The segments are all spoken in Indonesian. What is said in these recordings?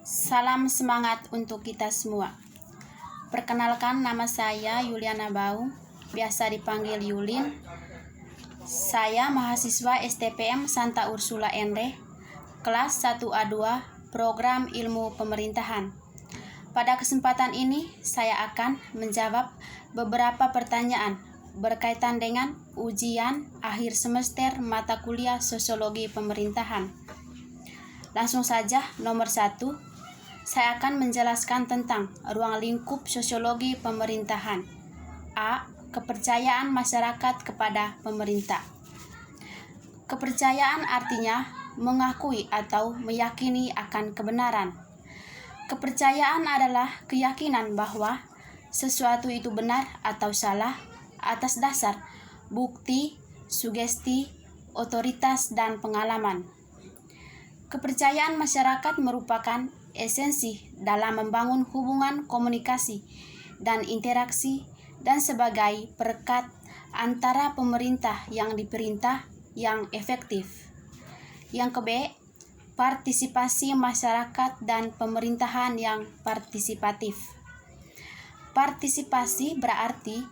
Salam semangat untuk kita semua. Perkenalkan, nama saya Yuliana Bau, biasa dipanggil Yulin. Saya mahasiswa STPM Santa Ursula Enre, kelas 1A2, program ilmu pemerintahan. Pada kesempatan ini, saya akan menjawab beberapa pertanyaan berkaitan dengan ujian akhir semester mata kuliah Sosiologi Pemerintahan. Langsung saja, nomor 1. Saya akan menjelaskan tentang ruang lingkup sosiologi pemerintahan. A. Kepercayaan masyarakat kepada pemerintah. Kepercayaan artinya mengakui atau meyakini akan kebenaran. Kepercayaan adalah keyakinan bahwa sesuatu itu benar atau salah atas dasar bukti, sugesti, otoritas, dan pengalaman. Kepercayaan masyarakat merupakan esensi dalam membangun hubungan komunikasi dan interaksi dan sebagai perekat antara pemerintah yang diperintah yang efektif. Yang ke-B, partisipasi masyarakat dan pemerintahan yang partisipatif. Partisipasi berarti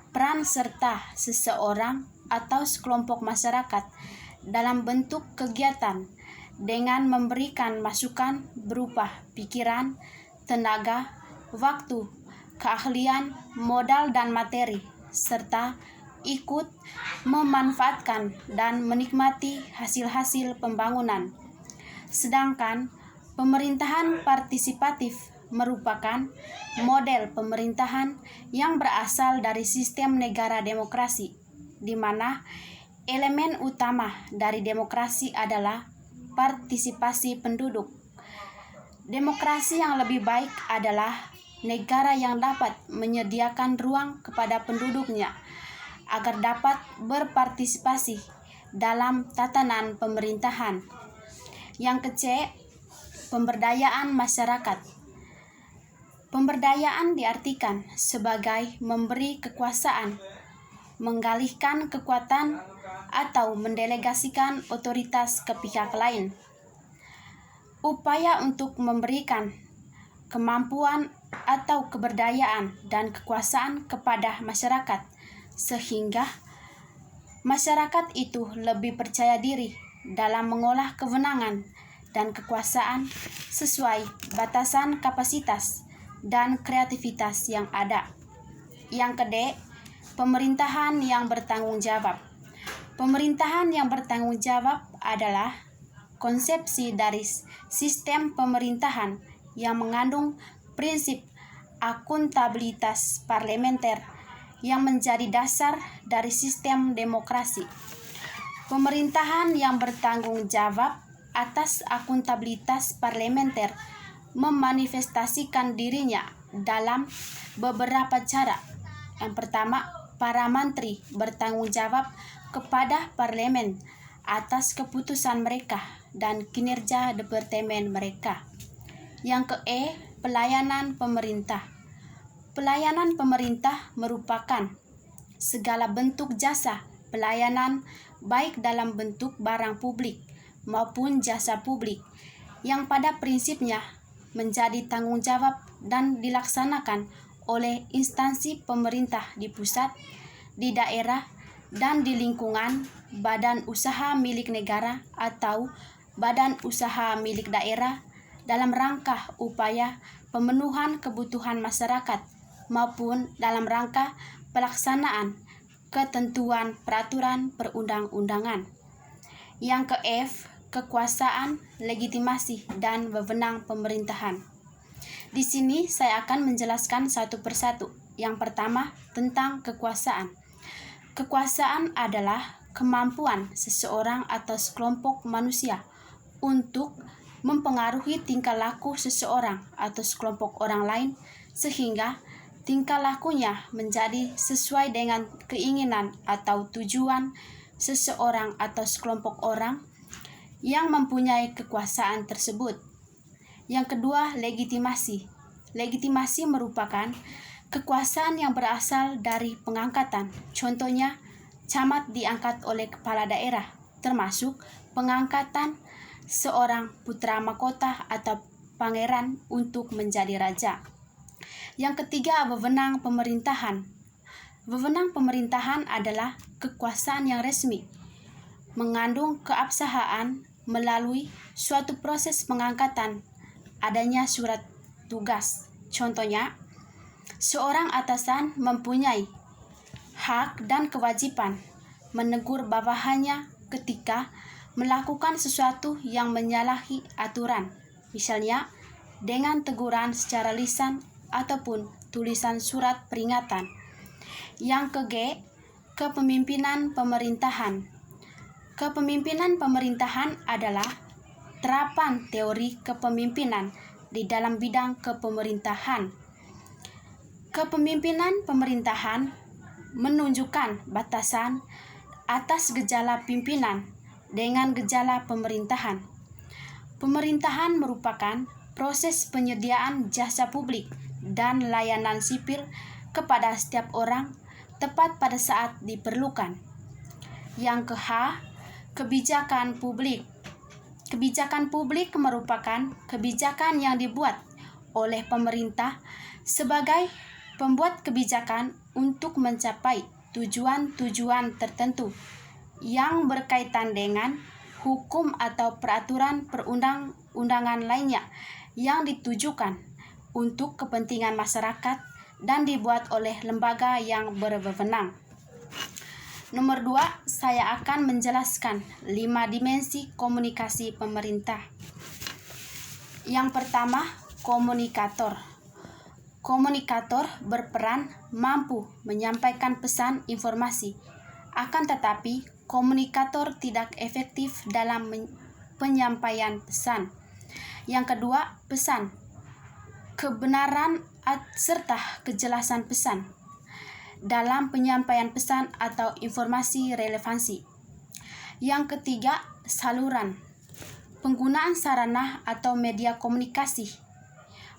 peran serta seseorang atau sekelompok masyarakat dalam bentuk kegiatan dengan memberikan masukan berupa pikiran, tenaga, waktu, keahlian, modal, dan materi, serta ikut memanfaatkan dan menikmati hasil-hasil pembangunan. Sedangkan pemerintahan partisipatif merupakan model pemerintahan yang berasal dari sistem negara demokrasi, di mana elemen utama dari demokrasi adalah partisipasi penduduk. Demokrasi yang lebih baik adalah negara yang dapat menyediakan ruang kepada penduduknya agar dapat berpartisipasi dalam tatanan pemerintahan. Yang ke-C, pemberdayaan masyarakat. Pemberdayaan diartikan sebagai memberi kekuasaan, mengalihkan kekuatan, atau mendelegasikan otoritas ke pihak lain. Upaya untuk memberikan kemampuan atau keberdayaan dan kekuasaan kepada masyarakat, sehingga masyarakat itu lebih percaya diri dalam mengolah kewenangan dan kekuasaan sesuai batasan kapasitas dan kreativitas yang ada. Yang ke-D, pemerintahan yang bertanggung jawab. Pemerintahan yang bertanggung jawab adalah konsepsi dari sistem pemerintahan yang mengandung prinsip akuntabilitas parlementer yang menjadi dasar dari sistem demokrasi. Pemerintahan yang bertanggung jawab atas akuntabilitas parlementer memanifestasikan dirinya dalam beberapa cara. Yang pertama, para menteri bertanggung jawab kepada parlemen atas keputusan mereka dan kinerja departemen mereka. Yang ke-E, pelayanan pemerintah. Pelayanan pemerintah merupakan segala bentuk jasa pelayanan baik dalam bentuk barang publik maupun jasa publik yang pada prinsipnya menjadi tanggung jawab dan dilaksanakan oleh instansi pemerintah di pusat, di daerah, dan di lingkungan badan usaha milik negara atau badan usaha milik daerah dalam rangka upaya pemenuhan kebutuhan masyarakat maupun dalam rangka pelaksanaan ketentuan peraturan perundang-undangan. Yang ke-F, kekuasaan, legitimasi, dan wewenang pemerintahan. Di sini saya akan menjelaskan satu persatu. Yang pertama, tentang kekuasaan. Kekuasaan adalah kemampuan seseorang atau sekelompok manusia untuk mempengaruhi tingkah laku seseorang atau sekelompok orang lain sehingga tingkah lakunya menjadi sesuai dengan keinginan atau tujuan seseorang atau sekelompok orang yang mempunyai kekuasaan tersebut. Yang kedua, legitimasi. Legitimasi merupakan kekuasaan yang berasal dari pengangkatan. Contohnya, camat diangkat oleh kepala daerah, termasuk pengangkatan seorang putra mahkota atau pangeran untuk menjadi raja. Yang ketiga, wewenang pemerintahan. Wewenang pemerintahan adalah kekuasaan yang resmi, mengandung keabsahan melalui suatu proses pengangkatan, adanya surat tugas. Contohnya, seorang atasan mempunyai hak dan kewajiban menegur bawahannya ketika melakukan sesuatu yang menyalahi aturan, misalnya dengan teguran secara lisan ataupun tulisan surat peringatan. Yang ke-G, kepemimpinan pemerintahan. Kepemimpinan pemerintahan adalah terapan teori kepemimpinan di dalam bidang kepemerintahan. Kepemimpinan pemerintahan menunjukkan batasan atas gejala pimpinan dengan gejala pemerintahan. Pemerintahan merupakan proses penyediaan jasa publik dan layanan sipil kepada setiap orang tepat pada saat diperlukan. Yang ke-H, kebijakan publik. Kebijakan publik merupakan kebijakan yang dibuat oleh pemerintah sebagai pembuat kebijakan untuk mencapai tujuan-tujuan tertentu yang berkaitan dengan hukum atau peraturan perundang-undangan lainnya yang ditujukan untuk kepentingan masyarakat dan dibuat oleh lembaga yang berwenang. Nomor 2, saya akan menjelaskan 5 dimensi komunikasi pemerintah. Yang pertama, komunikator. Komunikator berperan mampu menyampaikan pesan informasi. Akan tetapi, komunikator tidak efektif dalam penyampaian pesan. Yang kedua, pesan. Kebenaran serta kejelasan pesan dalam penyampaian pesan atau informasi relevansi. Yang ketiga, saluran. Penggunaan sarana atau media komunikasi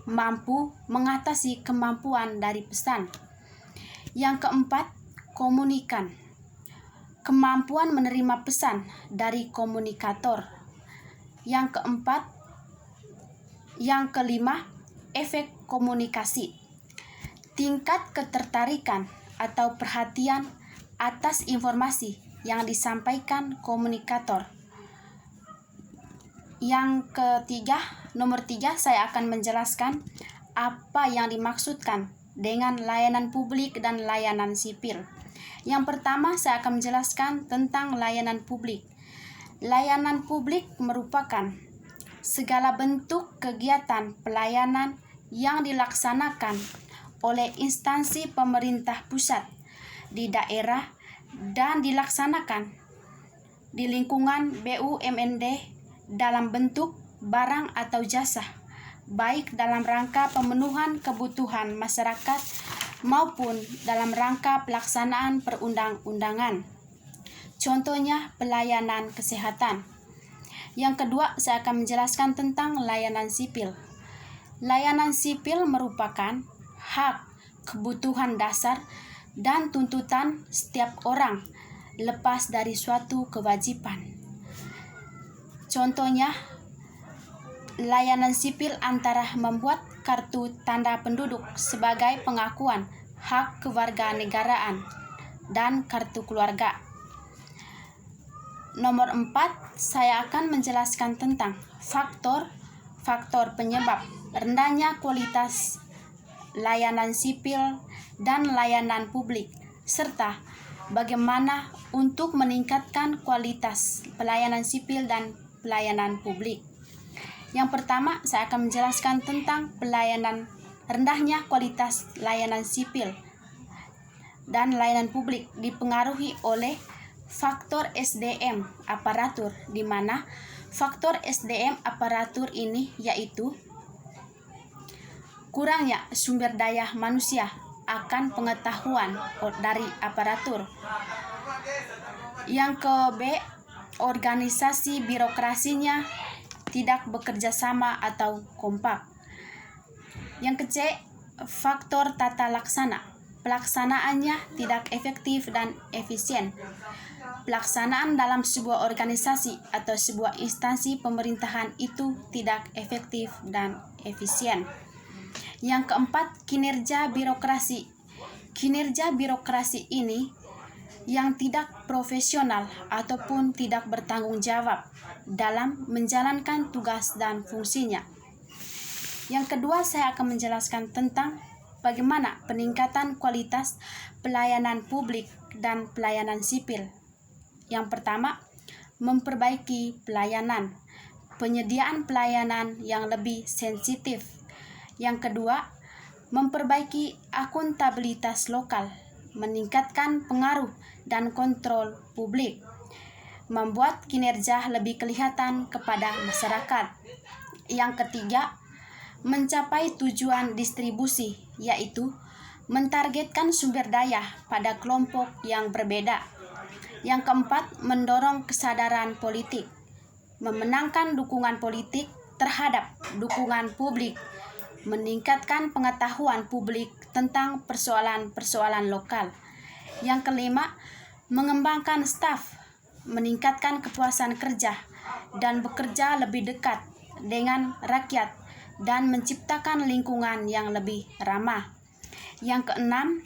mampu mengatasi kemampuan dari pesan. Yang keempat, komunikan. Kemampuan menerima pesan dari komunikator. Yang kelima, efek komunikasi. Tingkat ketertarikan atau perhatian atas informasi yang disampaikan komunikator. Yang ketiga, nomor 3, saya akan menjelaskan apa yang dimaksudkan dengan layanan publik dan layanan sipil. Yang pertama, saya akan menjelaskan tentang layanan publik. Layanan publik merupakan segala bentuk kegiatan pelayanan yang dilaksanakan oleh instansi pemerintah pusat di daerah dan dilaksanakan di lingkungan BUMD dalam bentuk barang atau jasa, baik dalam rangka pemenuhan kebutuhan masyarakat maupun dalam rangka pelaksanaan perundang-undangan. Contohnya pelayanan kesehatan. Yang kedua, saya akan menjelaskan tentang layanan sipil. Layanan sipil merupakan hak, kebutuhan dasar, dan tuntutan setiap orang lepas dari suatu kewajiban. Contohnya, layanan sipil antara membuat kartu tanda penduduk sebagai pengakuan hak kewarganegaraan dan kartu keluarga. Nomor 4, saya akan menjelaskan tentang faktor penyebab rendahnya kualitas layanan sipil dan layanan publik, serta bagaimana untuk meningkatkan kualitas pelayanan sipil dan pelayanan publik. Yang pertama, saya akan menjelaskan tentang rendahnya kualitas layanan sipil dan layanan publik dipengaruhi oleh faktor SDM aparatur, di mana faktor SDM aparatur ini yaitu kurangnya sumber daya manusia akan pengetahuan dari aparatur. Yang ke-B, organisasi birokrasinya tidak bekerja sama atau kompak. Yang ke-C, faktor tata laksana. Pelaksanaannya tidak efektif dan efisien. Pelaksanaan dalam sebuah organisasi atau sebuah instansi pemerintahan itu tidak efektif dan efisien. Yang keempat, kinerja birokrasi. Kinerja birokrasi ini yang tidak profesional ataupun tidak bertanggung jawab dalam menjalankan tugas dan fungsinya. Yang kedua, saya akan menjelaskan tentang bagaimana peningkatan kualitas pelayanan publik dan pelayanan sipil. Yang pertama, memperbaiki pelayanan, penyediaan pelayanan yang lebih sensitif. Yang kedua, memperbaiki akuntabilitas lokal, meningkatkan pengaruh dan kontrol publik, membuat kinerja lebih kelihatan kepada masyarakat. Yang ketiga, mencapai tujuan distribusi, yaitu mentargetkan sumber daya pada kelompok yang berbeda. Yang keempat, mendorong kesadaran politik, memenangkan dukungan politik terhadap dukungan publik, meningkatkan pengetahuan publik tentang persoalan-persoalan lokal. Yang kelima, mengembangkan staf, meningkatkan kepuasan kerja, dan bekerja lebih dekat dengan rakyat, dan menciptakan lingkungan yang lebih ramah. Yang keenam,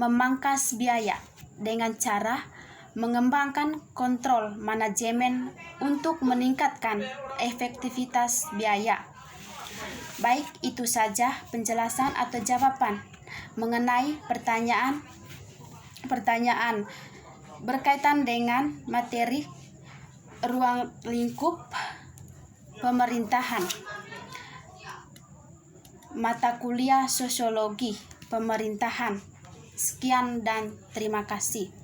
memangkas biaya dengan cara mengembangkan kontrol manajemen untuk meningkatkan efektivitas biaya. Baik, itu saja penjelasan atau jawaban mengenai pertanyaan berkaitan dengan materi ruang lingkup pemerintahan, mata kuliah sosiologi pemerintahan. Sekian dan terima kasih.